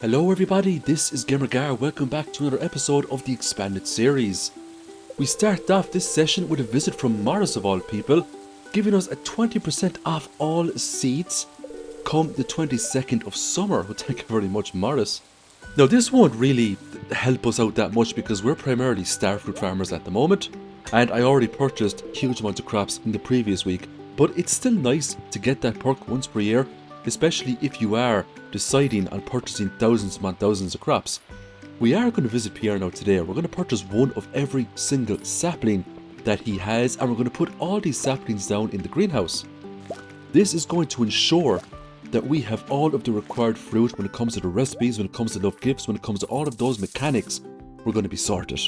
Hello everybody, this is GamerGar. Welcome back to another episode of the expanded series. We start off this session with a visit from Morris of all people, giving us a 20% off all seats come the 22nd of summer. Well, thank you very much, Morris. Now this won't really help us out that much because we're primarily starfruit farmers at the moment, and I already purchased huge amounts of crops in the previous week, but it's still nice to get that perk once per year, especially if you are deciding on purchasing thousands upon thousands of crops. We are going to visit Pierre now today. We're going to purchase one of every single sapling that he has, and we're going to put all these saplings down in the greenhouse. This is going to ensure that we have all of the required fruit when it comes to the recipes, when it comes to love gifts, when it comes to all of those mechanics. We're going to be sorted.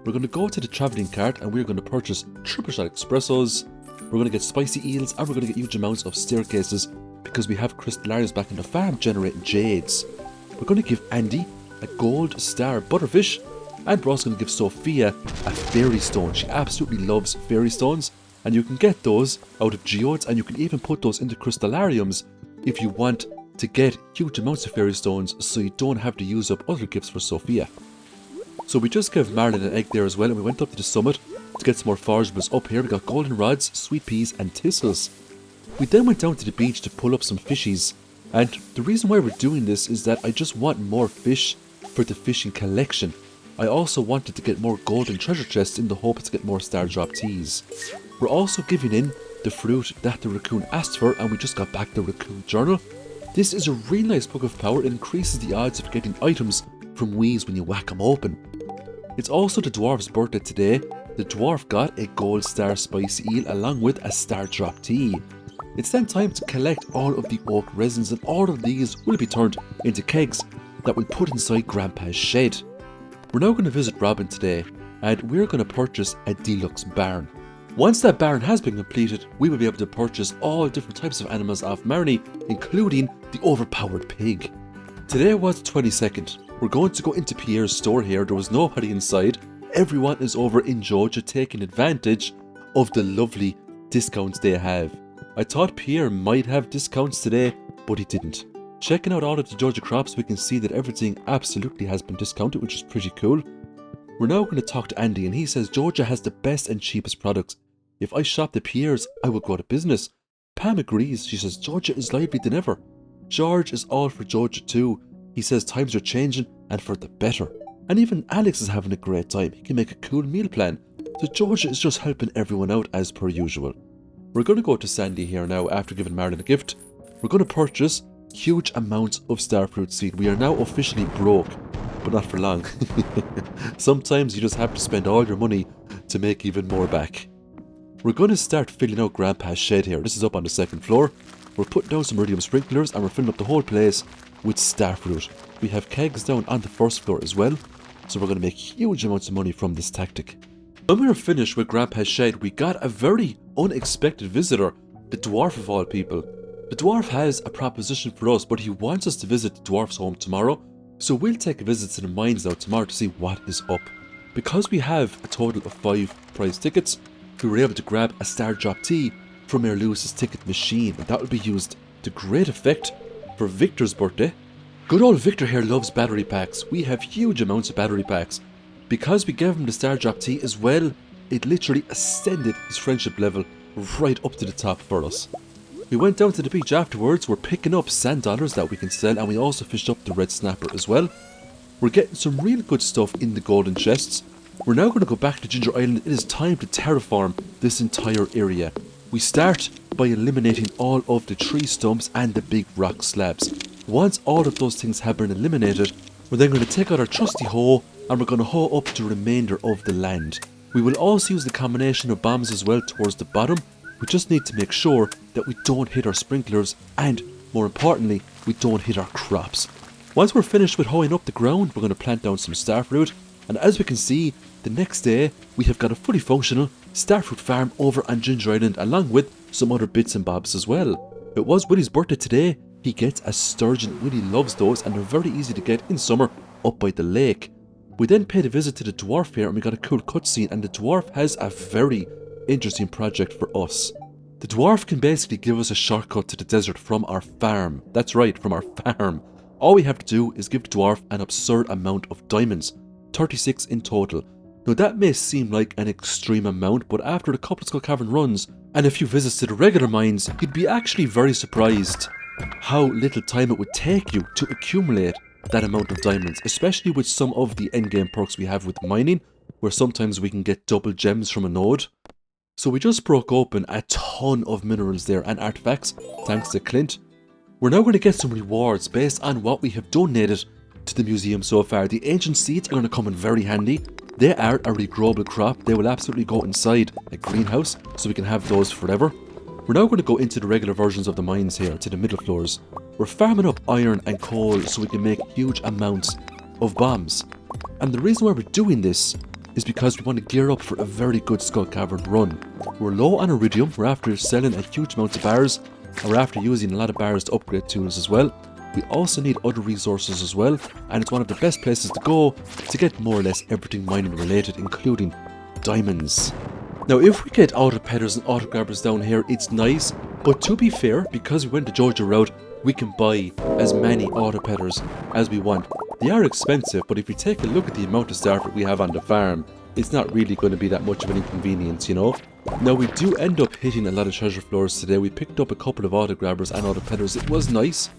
We're going to go to the travelling cart and we're going to purchase triple shot espressos. We're going to get spicy eels, and we're going to get huge amounts of staircases because we have crystallariums back in the farm generating jades. We're going to give Andy a gold star butterfish, and we're also going to give Sophia a fairy stone. She absolutely loves fairy stones, and you can get those out of geodes, and you can even put those into crystallariums if you want to get huge amounts of fairy stones so you don't have to use up other gifts for Sophia. So we just gave Marlon an egg there as well, and we went up to the summit to get some more forageables. Up here we got golden rods, sweet peas and thistles. We then went down to the beach to pull up some fishies, and the reason why we're doing this is that I just want more fish for the fishing collection. I also wanted to get more golden treasure chests in the hopes to get more star drop teas. We're also giving in the fruit that the raccoon asked for, and we just got back the raccoon journal. This is a really nice book of power. It increases the odds of getting items from Wheeze when you whack them open. It's also the dwarf's birthday today. The dwarf got a gold star spicy eel along with a star drop tea. It's then time to collect all of the oak resins, and all of these will be turned into kegs that we'll put inside Grandpa's shed. We're now going to visit Robin today, and we're going to purchase a deluxe barn. Once that barn has been completed, we will be able to purchase all different types of animals off Marnie, including the overpowered pig. Today was the 22nd. We're going to go into Pierre's store here. There was nobody inside. Everyone is over in Georgia taking advantage of the lovely discounts they have. I thought Pierre might have discounts today, but he didn't. Checking out all of the Georgia crops, we can see that everything absolutely has been discounted, which is pretty cool. We're now going to talk to Andy, and he says Georgia has the best and cheapest products. If I shopped at Pierre's, I would go out of business. Pam agrees. She says Georgia is lively than ever. George is all for Georgia too. He says times are changing and for the better. And even Alex is having a great time. He can make a cool meal plan. So Georgia is just helping everyone out as per usual. We're going to go to Sandy here now after giving Marlon a gift. We're going to purchase huge amounts of starfruit seed. We are now officially broke, but not for long. Sometimes you just have to spend all your money to make even more back. We're going to start filling out Grandpa's shed here. This is up on the second floor. We're putting down some iridium sprinklers, and we're filling up the whole place with starfruit. We have kegs down on the first floor as well, so we're going to make huge amounts of money from this tactic. When we were finished with Grandpa's shed, we got a very unexpected visitor, the dwarf of all people. The dwarf has a proposition for us, but he wants us to visit the dwarf's home tomorrow, so we'll take a visit to the mines now tomorrow to see what is up. Because we have a total of 5 prize tickets, we were able to grab a star drop tea from Mayor Lewis's ticket machine, and that will be used to great effect for Victor's birthday. Good old Victor here loves battery packs. We have huge amounts of battery packs. Because we gave him the star drop tea as well, it literally ascended his friendship level right up to the top for us. We went down to the beach afterwards. We're picking up sand dollars that we can sell, and we also fished up the red snapper as well. We're getting some real good stuff in the golden chests. We're now going to go back to Ginger Island. It is time to terraform this entire area. We start by eliminating all of the tree stumps and the big rock slabs. Once all of those things have been eliminated, we're then going to take out our trusty hoe, and we're going to hoe up the remainder of the land. We will also use the combination of bombs as well towards the bottom. We just need to make sure that we don't hit our sprinklers, and more importantly, we don't hit our crops. Once we're finished with hoeing up the ground, we're going to plant down some starfruit, and as we can see, the next day we have got a fully functional starfruit farm over on Ginger Island, along with some other bits and bobs as well. It was Willie's birthday today. He gets a sturgeon. Willie loves those, and they're very easy to get in summer up by the lake. We then paid a visit to the dwarf here, and we got a cool cutscene, and the dwarf has a very interesting project for us. The dwarf can basically give us a shortcut to the desert from our farm. That's right, from our farm. All we have to do is give the dwarf an absurd amount of diamonds, 36 in total. Now that may seem like an extreme amount, but after a couple of Skull Cavern runs and a few visits to the regular mines, you'd be actually very surprised how little time it would take you to accumulate that amount of diamonds, especially with some of the endgame perks we have with mining, where sometimes we can get double gems from a node. So we just broke open a ton of minerals there and artifacts, thanks to Clint. We're now going to get some rewards based on what we have donated to the museum so far. The ancient seeds are going to come in very handy. They are a regrowable crop. They will absolutely go inside a greenhouse, so we can have those forever. We're now going to go into the regular versions of the mines here, to the middle floors. We're farming up iron and coal so we can make huge amounts of bombs. And the reason why we're doing this is because we want to gear up for a very good Skull Cavern run. We're low on iridium, we're after selling a huge amount of bars, and we're after using a lot of bars to upgrade tools as well. We also need other resources as well, and it's one of the best places to go to get more or less everything mining related, including diamonds. Now if we get auto pedders and auto grabbers down here, it's nice, but to be fair, because we went the Georgia route, we can buy as many auto pedders as we want. They are expensive, but if you take a look at the amount of starfruit we have on the farm, it's not really going to be that much of an inconvenience, you know. Now we do end up hitting a lot of treasure floors today. We picked up a couple of auto grabbers and auto pedders. It was nice.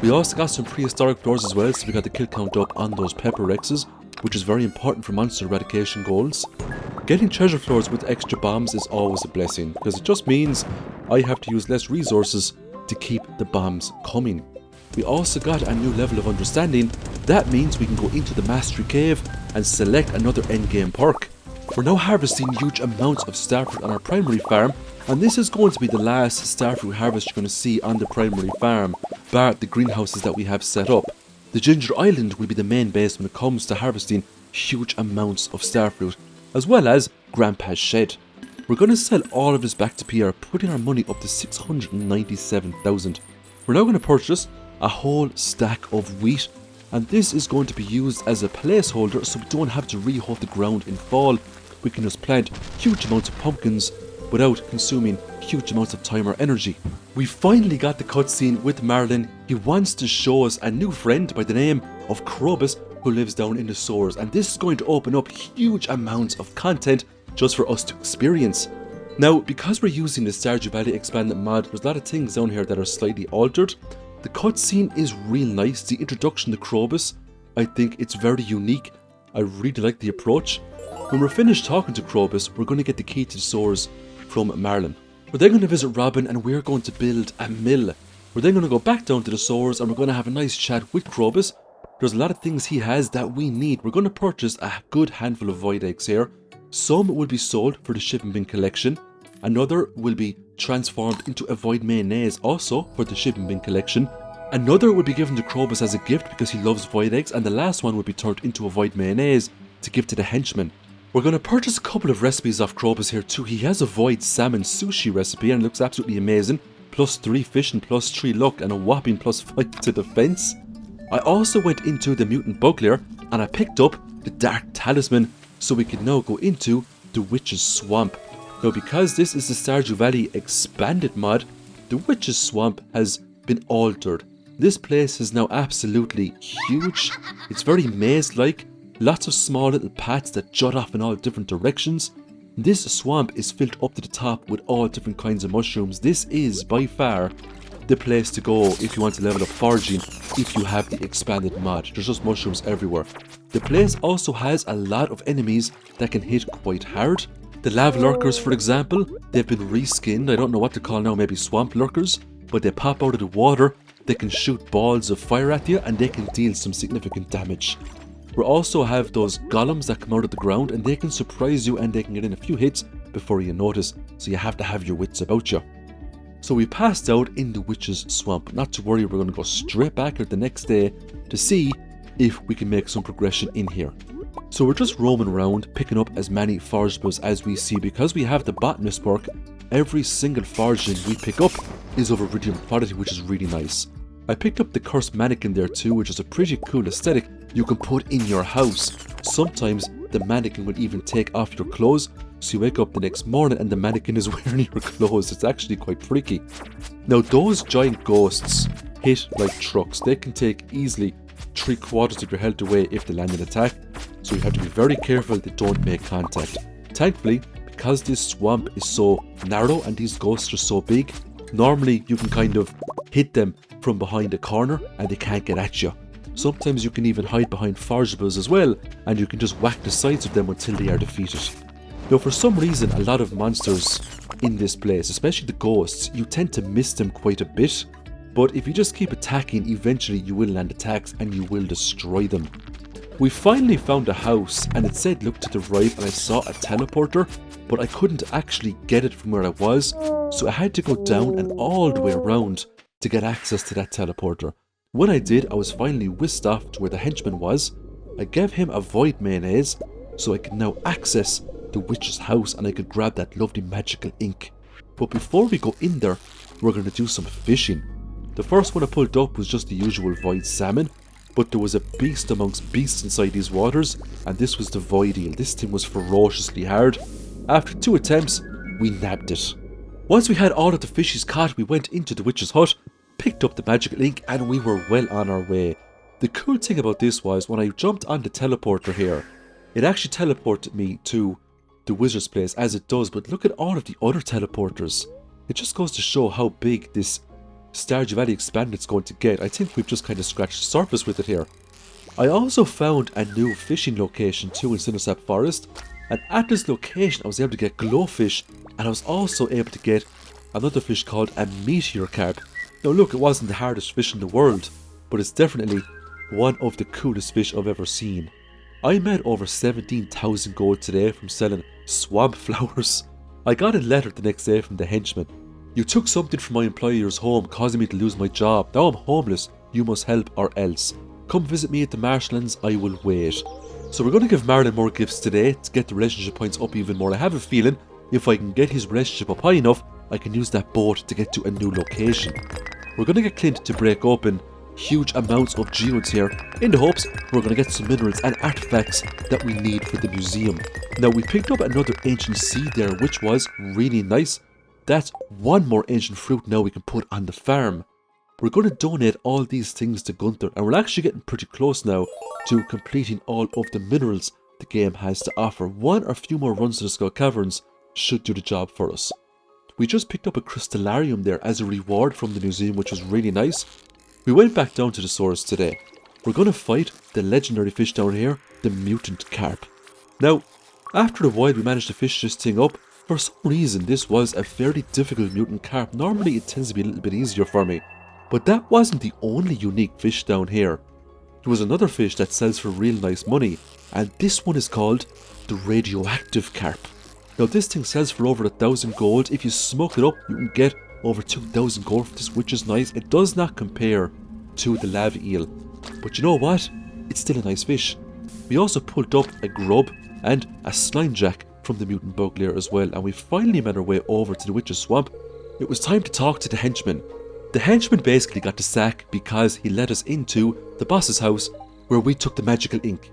We also got some prehistoric floors as well, so we got the kill count up on those pepper rexes, which is very important for monster eradication goals. Getting treasure floors with extra bombs is always a blessing, because it just means I have to use less resources to keep the bombs coming. We also got a new level of understanding. That means we can go into the Mastery Cave and select another endgame perk. We're now harvesting huge amounts of starfruit on our primary farm, and this is going to be the last starfruit harvest you're going to see on the primary farm, bar the greenhouses that we have set up. The Ginger Island will be the main base when it comes to harvesting huge amounts of starfruit, as well as Grandpa's shed. We're going to sell all of this back to Pierre, putting our money up to 697,000. We're now going to purchase a whole stack of wheat, and this is going to be used as a placeholder so we don't have to re-hoe the ground in fall. We can just plant huge amounts of pumpkins without consuming huge amounts of time or energy. We finally got the cutscene with Marlin. He wants to show us a new friend by the name of Krobus, who lives down in the sewers, and this is going to open up huge amounts of content just for us to experience. Now, because we're using the Stardew Valley expanded mod, there's a lot of things down here that are slightly altered. The cutscene is real nice. The introduction to Krobus, I think it's very unique. I really like the approach. When we're finished talking to Krobus, we're going to get the key to the sewers from Marlin. We're then going to visit Robin, and we're going to build a mill. We're then going to go back down to the sewers, and we're going to have a nice chat with Krobus. There's a lot of things he has that we need. We're going to purchase a good handful of void eggs here. Some will be sold for the shipping bin collection. Another will be transformed into a void mayonnaise also for the shipping bin collection. Another will be given to Krobus as a gift because he loves void eggs. And the last one will be turned into a void mayonnaise to give to the henchmen. We're going to purchase a couple of recipes off Krobus here too. He has a void salmon sushi recipe and it looks absolutely amazing. +3 fish and +3 luck and a whopping +5 to defense. I also went into the mutant bug lair and I picked up the dark talisman so we can now go into the witch's swamp. Now because this is the Stardew Valley expanded mod, the witch's swamp has been altered. This place is now absolutely huge. It's very maze-like, lots of small little paths that jut off in all different directions. This swamp is filled up to the top with all different kinds of mushrooms. This is by far the place to go if you want to level up foraging if you have the expanded mod. There's just mushrooms everywhere. The place also has a lot of enemies that can hit quite hard. The lava lurkers, for example, they've been reskinned. I don't know what to call now, maybe swamp lurkers, but they pop out of the water, they can shoot balls of fire at you and they can deal some significant damage. We also have those golems that come out of the ground and they can surprise you and they can get in a few hits before you notice, so you have to have your wits about you. So we passed out in the witch's swamp. Not to worry, we're going to go straight back here the next day to see if we can make some progression in here. So we're just roaming around, picking up as many forageables as we see. Because we have the botanist perk, every single foraging we pick up is of iridium quality, which is really nice. I picked up the cursed mannequin there too, which is a pretty cool aesthetic you can put in your house. Sometimes the mannequin will even take off your clothes, so you wake up the next morning and the mannequin is wearing your clothes. It's actually quite freaky. Now those giant ghosts hit like trucks. They can take easily 3/4 of your health away if they land an attack, so you have to be very careful they don't make contact. Thankfully, because this swamp is so narrow and these ghosts are so big, normally you can kind of hit them from behind a corner and they can't get at you. Sometimes you can even hide behind forageables as well, and you can just whack the sides of them until they are defeated. Now for some reason, a lot of monsters in this place, especially the ghosts, you tend to miss them quite a bit, but if you just keep attacking, eventually you will land attacks and you will destroy them. We finally found a house and it said look to the right, and I saw a teleporter, but I couldn't actually get it from where I was, so I had to go down and all the way around to get access to that teleporter. When I did, I was finally whisked off to where the henchman was. I gave him a void mayonnaise so I could now access the witch's house and I could grab that lovely magical ink. But before we go in there, we're going to do some fishing. The first one I pulled up was just the usual void salmon, but there was a beast amongst beasts inside these waters, and this was the void eel. This thing was ferociously hard. After 2 attempts, we nabbed it. Once we had all of the fishes caught, we went into the witch's hut, picked up the magical ink, and we were well on our way. The cool thing about this was when I jumped on the teleporter here, it actually teleported me to the wizard's place as it does, but look at all of the other teleporters. It just goes to show how big this Stardew Valley expanded is going to get. I think we've just kind of scratched the surface with it here. I also found a new fishing location too in Cindersap Forest, and at this location I was able to get glowfish, and I was also able to get another fish called a meteor carp. Now look, it wasn't the hardest fish in the world, but it's definitely one of the coolest fish I've ever seen. I made over 17,000 gold today from selling swamp flowers. I got a letter the next day from the henchman. You took something from my employer's home, causing me to lose my job. Now I'm homeless. You must help or else. Come visit me at the marshlands. I will wait. So we're going to give Marlon more gifts today to get the relationship points up even more. I have a feeling if I can get his relationship up high enough, I can use that boat to get to a new location. We're going to get Clint to break open huge amounts of geodes here in the hopes we're going to get some minerals and artifacts that we need for the museum. Now we picked up another ancient seed there, which was really nice. That's one more ancient fruit now we can put on the farm. We're going to donate all these things to Gunther, and we're actually getting pretty close now to completing all of the minerals the game has to offer. One or a few more runs to the Skull Caverns should do the job for us. We just picked up a crystallarium there as a reward from the museum, which was really nice. We went back down to the source today. We're going to fight the legendary fish down here, the mutant carp. Now, after a while we managed to fish this thing up. For some reason this was a fairly difficult mutant carp. Normally it tends to be a little bit easier for me. But that wasn't the only unique fish down here. There was another fish that sells for real nice money, and this one is called the radioactive carp. Now this thing sells for over 1,000 gold. If you smoke it up, you can get over 2,000 gold for this, which is nice. It does not compare to the lava eel, but you know what? It's still a nice fish. We also pulled up a grub and a slime jack from the mutant bug lair as well, and we finally made our way over to the witch's swamp. It was time to talk to the henchman. The henchman basically got the sack because he let us into the boss's house where we took the magical ink.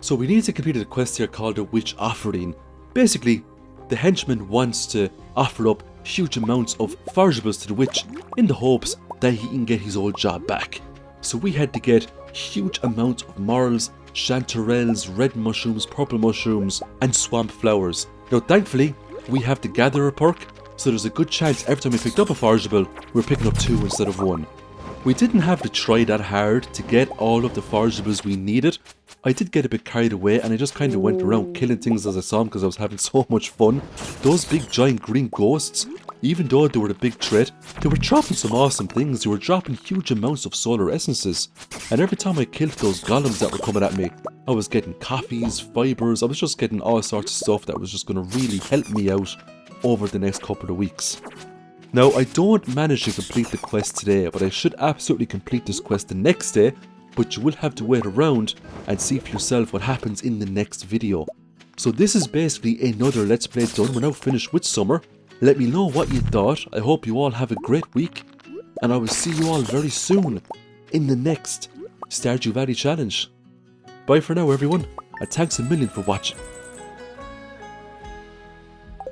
So we need to complete a quest here called the Witch Offering. Basically, the henchman wants to offer up huge amounts of forageables to the witch in the hopes that he can get his old job back. So we had to get huge amounts of morels, chanterelles, red mushrooms, purple mushrooms, and swamp flowers. Now thankfully, we have the gatherer perk, so there's a good chance every time we picked up a forageable, we're picking up 2 instead of 1. We didn't have to try that hard to get all of the forageables we needed. I did get a bit carried away and I just kind of went around killing things as I saw them because I was having so much fun. Those big giant green ghosts, even though they were a big threat, they were dropping some awesome things. They were dropping huge amounts of solar essences. And every time I killed those golems that were coming at me, I was getting coffees, fibers, I was just getting all sorts of stuff that was just going to really help me out over the next couple of weeks. Now, I don't manage to complete the quest today, but I should absolutely complete this quest the next day, but you will have to wait around and see for yourself what happens in the next video. So this is basically another Let's Play done. We're now finished with summer. Let me know what you thought. I hope you all have a great week, and I will see you all very soon in the next Stardew Valley challenge. Bye for now everyone, and thanks a million for watching.